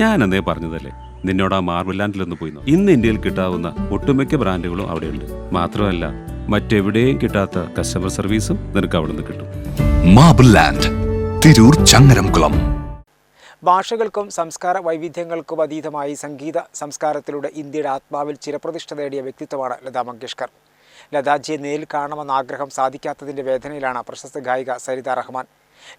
ഞാനെന്നേ പറഞ്ഞതല്ലേ നിന്നോട് ആ മാർബിൾ ലാൻഡിലൊന്ന് പോയി നോക്ക്. ഇന്ന് ഇന്ത്യയിൽ കിട്ടാവുന്ന ഒട്ടുമിക്ക ബ്രാൻഡുകളും അവിടെയുണ്ട്. മാത്രമല്ല മറ്റെവിടെയും കിട്ടാത്ത കസ്റ്റമർ സർവീസും നിനക്ക് അവിടെ നിന്ന് കിട്ടും. Marble land, Tirur Changaramkulam. ഭാഷകൾക്കും സംസ്കാര വൈവിധ്യങ്ങൾക്കും അതീതമായി സംഗീത സംസ്കാരത്തിലൂടെ ഇന്ത്യയുടെ ആത്മാവിൽ ചിരപ്രതിഷ്ഠ നേടിയ വ്യക്തിത്വമാണ് ലതാ മങ്കേഷ്കർ. ലതാജിയെ നേരിൽ കാണണമെന്ന ആഗ്രഹം സാധിക്കാത്തതിൻ്റെ വേദനയിലാണ് പ്രശസ്ത ഗായിക സരിത റഹ്മാൻ.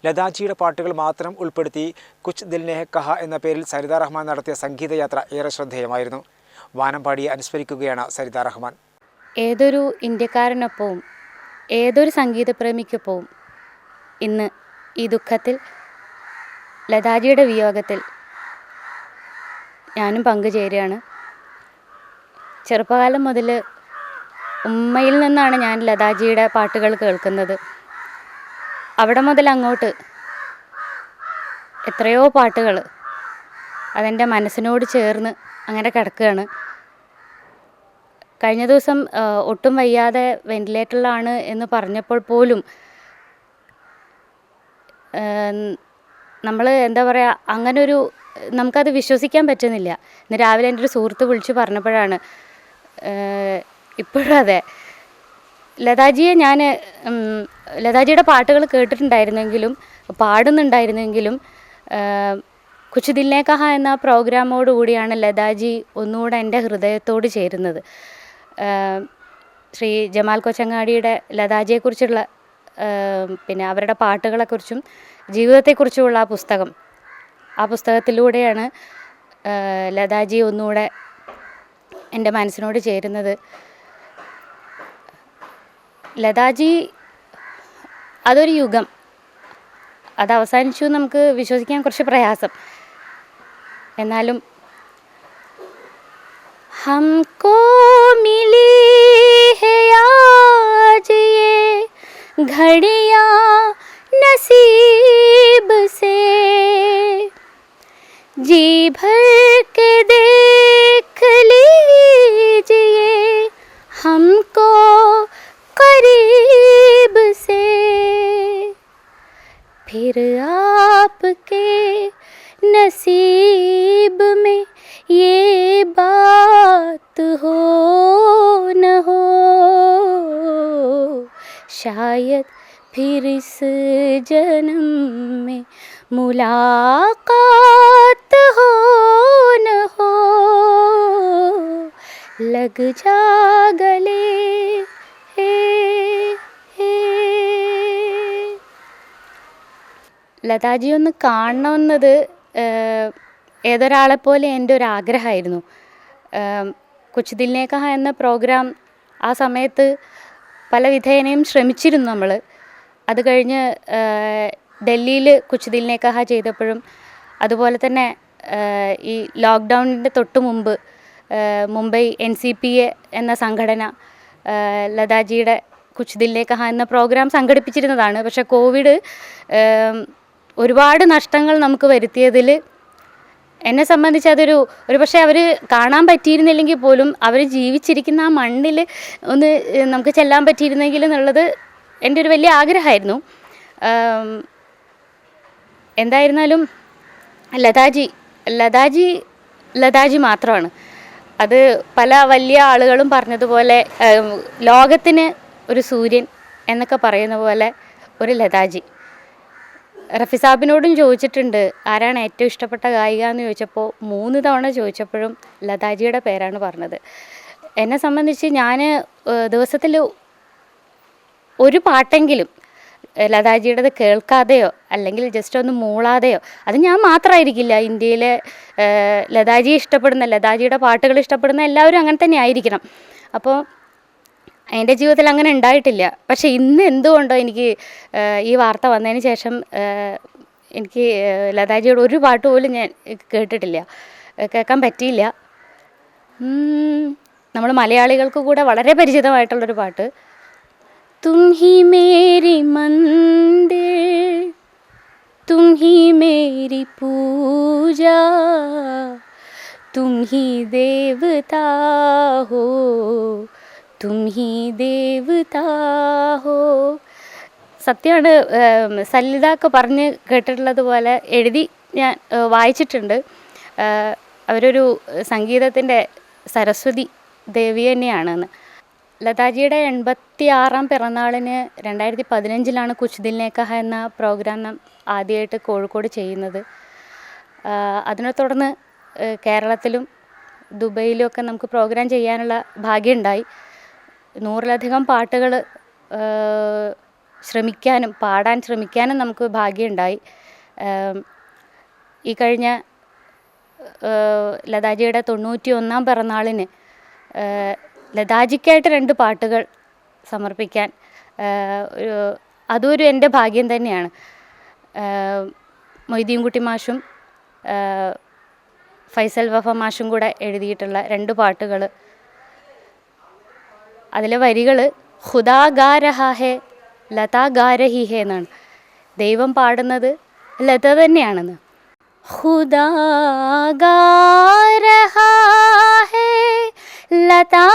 ലതാജിയുടെ പാട്ടുകൾ മാത്രം ഉൾപ്പെടുത്തി കുച്ച് ദിൽ നേ കഹ എന്ന പേരിൽ സരിത റഹ്മാൻ നടത്തിയ സംഗീതയാത്ര ഏറെ ശ്രദ്ധേയമായിരുന്നു. വാനമ്പാടിയെ അനുസ്മരിക്കുകയാണ് സരിത റഹ്മാൻ. ഏതൊരു ഇന്ത്യക്കാരനൊപ്പവും ഏതൊരു സംഗീതപ്രേമിക്കൊപ്പവും ഇന്ന് ഈ ദുഃഖത്തിൽ, ലതാജിയുടെ വിയോഗത്തിൽ ഞാനും പങ്കുചേരുകയാണ്. ചെറുപ്പകാലം മുതൽ ഉമ്മയിൽ നിന്നാണ് ഞാൻ ലതാജിയുടെ പാട്ടുകൾ കേൾക്കുന്നത്. അവിടെ മുതൽ അങ്ങോട്ട് എത്രയോ പാട്ടുകൾ അതെൻ്റെ മനസ്സിനോട് ചേർന്ന് അങ്ങനെ കിടക്കുകയാണ്. കഴിഞ്ഞ ദിവസം ഒട്ടും വയ്യാതെ വെന്റിലേറ്ററിലാണ് എന്ന് പറഞ്ഞപ്പോൾ പോലും നമ്മൾ എന്താ പറയുക, അങ്ങനൊരു നമുക്കത് വിശ്വസിക്കാൻ പറ്റുന്നില്ല. ഇന്ന് രാവിലെ എൻ്റെ ഒരു സുഹൃത്ത് വിളിച്ച് പറഞ്ഞപ്പോഴാണ് ഇപ്പോഴും അതെ, ലതാജിയുടെ പാട്ടുകൾ കേട്ടിട്ടുണ്ടായിരുന്നെങ്കിലും പാടുന്നുണ്ടായിരുന്നെങ്കിലും കുച്ച് ദിൽ നേ കഹ എന്ന പ്രോഗ്രാമോടുകൂടിയാണ് ലതാജി ഒന്നുകൂടെ എൻ്റെ ഹൃദയത്തോട് ചേരുന്നത്. ശ്രീ ജമാൽ കൊച്ചങ്ങാടിയുടെ ലതാജിയെക്കുറിച്ചുള്ള പിന്നെ അവരുടെ പാട്ടുകളെക്കുറിച്ചും ജീവിതത്തെക്കുറിച്ചുമുള്ള ആ പുസ്തകത്തിലൂടെയാണ് ലതാജി ഒന്നുകൂടെ എൻ്റെ മനസ്സിനോട് ചേരുന്നത്. ലതാജി അതൊരു യുഗം, അത് അവസാനിച്ചു നമുക്ക് വിശ്വസിക്കാൻ കുറച്ച് പ്രയാസം. എന്നാലും ഹംകോ മിലി ഹേ ആജ് യേ ഘടിയാ നസീബ് സേ जी भर के देख लीजिए हमको करीब से, फिर आपके नसीब में ये बात हो न हो, शायद फिर इस जन्म में मुलाकात हो न हो, लग जा गले हे हे. ലതാജി ഒന്ന് കാണണമെന്നത് ഏതൊരാളെപ്പോലെ എൻ്റെ ഒരു ആഗ്രഹമായിരുന്നു. കുച്ച് ദിൽ നേ കഹ എന്ന പ്രോഗ്രാം ആ സമയത്ത് പല വിധേനയും ശ്രമിച്ചിരുന്നു നമ്മൾ. അത് കഴിഞ്ഞ് ഡൽഹിയിൽ കുച്ച് ദിൽ നേ കഹ ചെയ്തപ്പോഴും, അതുപോലെ തന്നെ ഈ ലോക്ക്ഡൗണിൻ്റെ തൊട്ട് മുമ്പ് മുംബൈ NCPA എന്ന സംഘടന ലതാജിയുടെ കുച്ച് ദിൽ നേ കഹ എന്ന പ്രോഗ്രാം സംഘടിപ്പിച്ചിരുന്നതാണ്. പക്ഷേ കോവിഡ് ഒരുപാട് നഷ്ടങ്ങൾ നമുക്ക് വരുത്തിയതിൽ എന്നെ സംബന്ധിച്ച് ഒരു പക്ഷേ അവർ കാണാൻ പറ്റിയിരുന്നില്ലെങ്കിൽ പോലും അവർ ജീവിച്ചിരിക്കുന്ന ആ മണ്ണിൽ ഒന്ന് നമുക്ക് ചെല്ലാൻ പറ്റിയിരുന്നെങ്കിൽ എന്നുള്ളത് എൻ്റെ ഒരു വലിയ ആഗ്രഹമായിരുന്നു. എന്തായിരുന്നാലും ലതാജി മാത്രമാണ്. അത് പല വലിയ ആളുകളും പറഞ്ഞതുപോലെ ലോകത്തിന് ഒരു സൂര്യൻ എന്നൊക്കെ പറയുന്ന പോലെ ഒരു ലതാജി. റഫി സാബിനോടും ചോദിച്ചിട്ടുണ്ട് ആരാണ് ഏറ്റവും ഇഷ്ടപ്പെട്ട ഗായിക എന്ന് ചോദിച്ചപ്പോൾ 3 തവണ ചോദിച്ചപ്പോഴും ലതാജിയുടെ പേരാണ് പറഞ്ഞത്. എന്നെ സംബന്ധിച്ച് ഞാൻ ദിവസത്തിൽ ഒരു പാട്ടെങ്കിലും ലതാജിയുടേത് കേൾക്കാതെയോ അല്ലെങ്കിൽ ജസ്റ്റ് ഒന്ന് മൂളാതെയോ, അത് ഞാൻ മാത്രമായിരിക്കില്ല, ഇന്ത്യയിലെ ലതാജിയുടെ പാട്ടുകൾ ഇഷ്ടപ്പെടുന്ന എല്ലാവരും അങ്ങനെ തന്നെ ആയിരിക്കണം. അപ്പോൾ എൻ്റെ ജീവിതത്തിൽ അങ്ങനെ ഉണ്ടായിട്ടില്ല. പക്ഷേ ഇന്ന് എന്തുകൊണ്ടോ എനിക്ക് ഈ വാർത്ത വന്നതിന് ശേഷം എനിക്ക് ലതാജിയുടെ ഒരു പാട്ട് പോലും ഞാൻ കേൾക്കാൻ പറ്റിയില്ല. നമ്മൾ മലയാളികൾക്ക് കൂടെ വളരെ പരിചിതമായിട്ടുള്ളൊരു പാട്ട്, तुम ही मेरी मंदिर, तुम ही मेरी पूजा, तुम ही देवता हो, तुम ही देवता हो. സത്യമാണ്, സലിത ഒക്കെ പറഞ്ഞ് കേട്ടിട്ടുള്ളതുപോലെ എഴുതി ഞാൻ വായിച്ചിട്ടുണ്ട്. അവരൊരു സംഗീതത്തിൻ്റെ സരസ്വതി ദേവി തന്നെയാണെന്ന്. ലതാജിയുടെ 86ാം പിറന്നാളിന് 2015 കുച്ച് ദിൽ നേ കഹാ എന്ന പ്രോഗ്രാം ആദ്യമായിട്ട് കോഴിക്കോട് ചെയ്യുന്നത്. അതിനെ തുടർന്ന് കേരളത്തിലും ദുബൈയിലും ഒക്കെ നമുക്ക് പ്രോഗ്രാം ചെയ്യാനുള്ള ഭാഗ്യമുണ്ടായി. 100-ലധികം പാട്ടുകൾ പാടാൻ ശ്രമിക്കാനും നമുക്ക് ഭാഗ്യമുണ്ടായി. ഈ കഴിഞ്ഞ ലതാജിയുടെ 91ാം പിറന്നാളിന് ലതാജിക്കായിട്ട് 2 പാട്ടുകൾ സമർപ്പിക്കാൻ അതൊരു എൻ്റെ ഭാഗ്യം തന്നെയാണ്. മൊയ്തീൻകുട്ടി മാഷും ഫൈസൽ വഫ മാഷും കൂടെ എഴുതിയിട്ടുള്ള 2 പാട്ടുകൾ. അതിലെ വരികൾ ഖുദാ ഗാ രഹാ ഹേ ലതാ ഗാ രഹി ഹേ എന്നാണ്. ദൈവം പാടുന്നത് ലത തന്നെയാണെന്ന്. ഖുദാ ഗാ രഹാ ഹേ ലതാ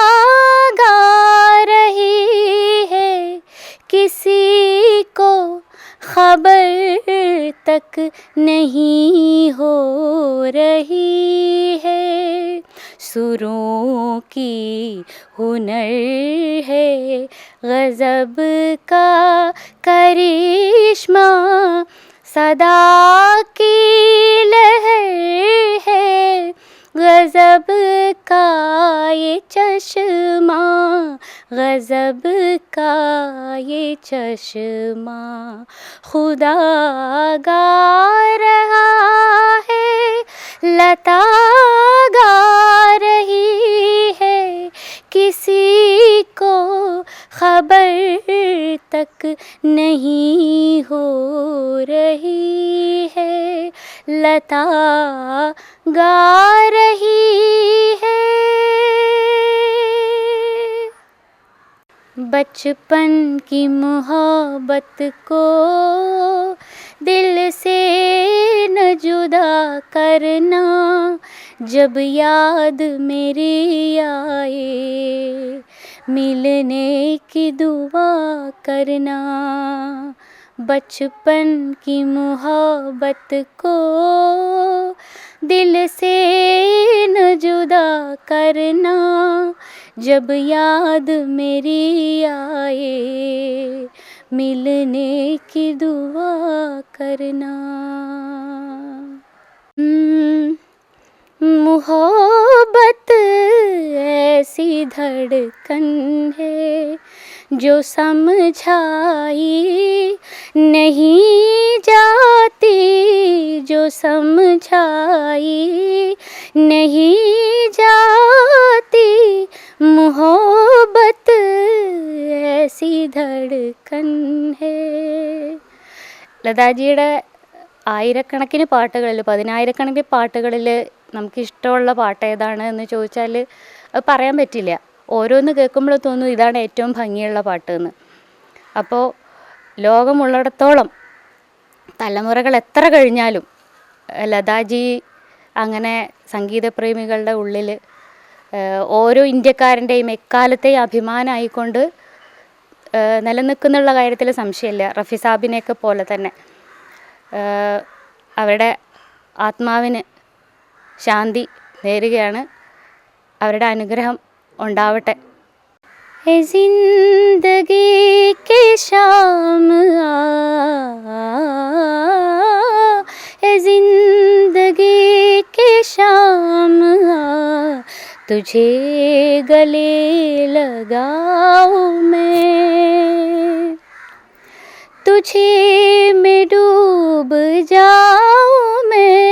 ഗാ രഹി ഹേ കിസി കോ खबर तक नहीं हो रही है, सुरों की हुनर है गज़ब का करिश्मा, सदा की लहर है गज़ब का ये चश्मा, गज़ब का ये चश्मा. खुदा गा रहा है लता गा रही है, किसी को खबर तक नहीं हो रही है, लता गा रही है. बचपन की मोहब्बत को दिल से न जुदा करना, जब याद मेरी आए मिलने की दुआ करना. बचपन की मोहब्बत को दिल से न जुदा करना, जब याद मेरी आए मिलने की दुआ करना. मोहब्बत ऐसी धड़कन है जो समझाई नहीं जाती, जो समझाई नहीं जाती. मोहब्बत ऐसी धड़कन है. ലതാജിയുടെ ആയിരക്കണക്കിന് പാട്ടുകളിൽ 10,000-കണക്കിന് പാട്ടുകളിൽ നമുക്കിഷ്ടമുള്ള പാട്ട് ഏതാണ് എന്ന് ചോദിച്ചാൽ അത് പറയാൻ പറ്റില്ല. ഓരോന്ന് കേൾക്കുമ്പോൾ തോന്നും ഇതാണ് ഏറ്റവും ഭംഗിയുള്ള പാട്ട് എന്ന്. അപ്പോൾ ലോകമുള്ളിടത്തോളം തലമുറകൾ എത്ര കഴിഞ്ഞാലും ലതാജി അങ്ങനെ സംഗീതപ്രേമികളുടെ ഉള്ളിൽ ഓരോ ഇന്ത്യക്കാരൻ്റെയും എക്കാലത്തെയും അഭിമാനമായിക്കൊണ്ട് നിലനിൽക്കുന്നുള്ള കാര്യത്തിൽ സംശയമില്ല. റഫി സാബിനെയൊക്കെ പോലെ തന്നെ അവരുടെ ആത്മാവിന് ശാന്തി നേരുകയാണ്. അവരുടെ അനുഗ്രഹം ഉണ്ടാവട്ടെ. ജിന്ദഗി കെ ശാം ജിന്ദഗി കെ ശാം तुझे गले लगाऊं मैं, तुझे में डूब जाऊं मैं,